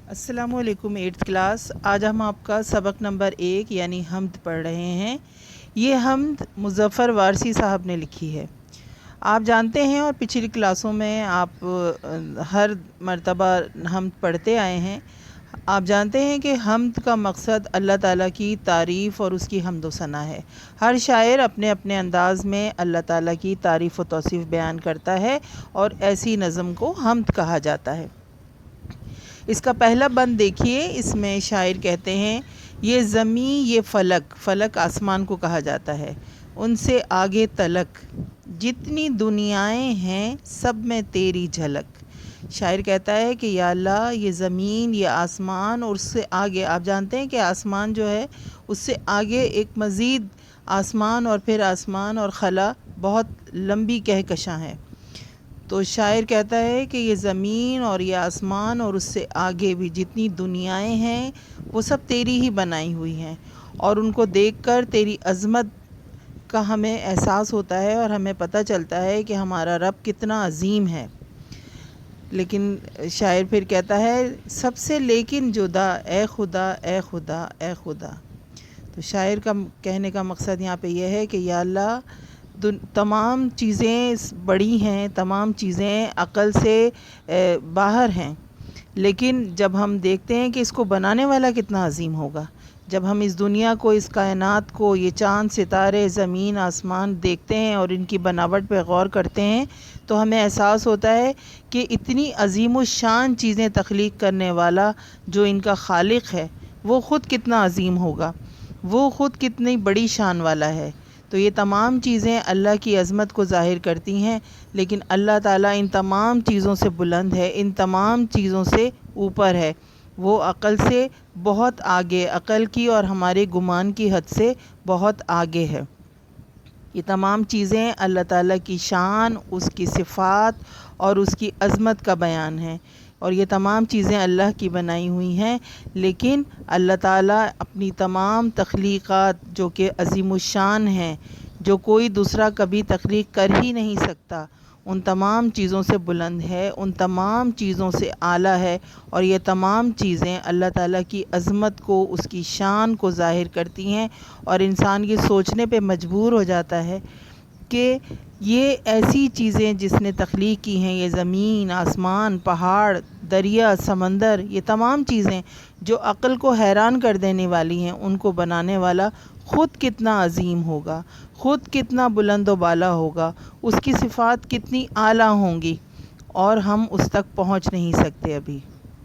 السلام علیکم 8th class. آج ہم آپ کا سبق نمبر 1 یعنی حمد پڑھ رہے ہیں۔ یہ حمد مظفر وارثی صاحب نے لکھی ہے۔ آپ جانتے ہیں اور پچھلی کلاسوں میں آپ ہر مرتبہ حمد پڑھتے آئے ہیں۔ آپ جانتے ہیں کہ حمد کا مقصد اللہ تعالیٰ کی تعریف اور اس کی حمد و ثنا ہے۔ ہر شاعر اپنے اپنے انداز میں اللہ تعالیٰ کی تعریف و توصیف بیان کرتا ہے اور ایسی نظم کو حمد کہا جاتا ہے۔ اس کا پہلا بند دیکھیے، اس میں شاعر کہتے ہیں یہ زمین یہ فلک، فلک آسمان کو کہا جاتا ہے، ان سے آگے تلک جتنی دنیائیں ہیں سب میں تیری جھلک۔ شاعر کہتا ہے کہ یا اللہ یہ زمین یہ آسمان اور اس سے آگے، آپ جانتے ہیں کہ آسمان جو ہے اس سے آگے ایک مزید آسمان اور پھر آسمان اور خلا بہت لمبی کہکشاں ہے۔ تو شاعر کہتا ہے کہ یہ زمین اور یہ آسمان اور اس سے آگے بھی جتنی دنیائیں ہیں وہ سب تیری ہی بنائی ہوئی ہیں، اور ان کو دیکھ کر تیری عظمت کا ہمیں احساس ہوتا ہے اور ہمیں پتہ چلتا ہے کہ ہمارا رب کتنا عظیم ہے۔ لیکن شاعر پھر کہتا ہے سب سے لیکن جدا اے خدا اے خدا اے خدا۔ تو شاعر کا کہنے کا مقصد یہاں پہ یہ ہے کہ یا اللہ تمام چیزیں بڑی ہیں، تمام چیزیں عقل سے باہر ہیں، لیکن جب ہم دیکھتے ہیں کہ اس کو بنانے والا کتنا عظیم ہوگا، جب ہم اس دنیا کو، اس کائنات کو، یہ چاند ستارے زمین آسمان دیکھتے ہیں اور ان کی بناوٹ پہ غور کرتے ہیں تو ہمیں احساس ہوتا ہے کہ اتنی عظیم الشان چیزیں تخلیق کرنے والا جو ان کا خالق ہے وہ خود کتنا عظیم ہوگا، وہ خود کتنی بڑی شان والا ہے۔ تو یہ تمام چیزیں اللہ کی عظمت کو ظاہر کرتی ہیں، لیکن اللہ تعالیٰ ان تمام چیزوں سے بلند ہے، ان تمام چیزوں سے اوپر ہے، وہ عقل سے بہت آگے، عقل کی اور ہمارے گمان کی حد سے بہت آگے ہے۔ یہ تمام چیزیں اللہ تعالیٰ کی شان، اس کی صفات اور اس کی عظمت کا بیان ہے، اور یہ تمام چیزیں اللہ کی بنائی ہوئی ہیں، لیکن اللہ تعالیٰ اپنی تمام تخلیقات جو کہ عظیم الشان ہیں، جو کوئی دوسرا کبھی تخلیق کر ہی نہیں سکتا، ان تمام چیزوں سے بلند ہے، ان تمام چیزوں سے اعلیٰ ہے، اور یہ تمام چیزیں اللہ تعالیٰ کی عظمت کو، اس کی شان کو ظاہر کرتی ہیں، اور انسان یہ سوچنے پہ مجبور ہو جاتا ہے کہ یہ ایسی چیزیں جس نے تخلیق کی ہیں، یہ زمین آسمان پہاڑ دریا سمندر، یہ تمام چیزیں جو عقل کو حیران کر دینے والی ہیں، ان کو بنانے والا خود کتنا عظیم ہوگا، خود کتنا بلند و بالا ہوگا، اس کی صفات کتنی اعلیٰ ہوں گی، اور ہم اس تک پہنچ نہیں سکتے ابھی۔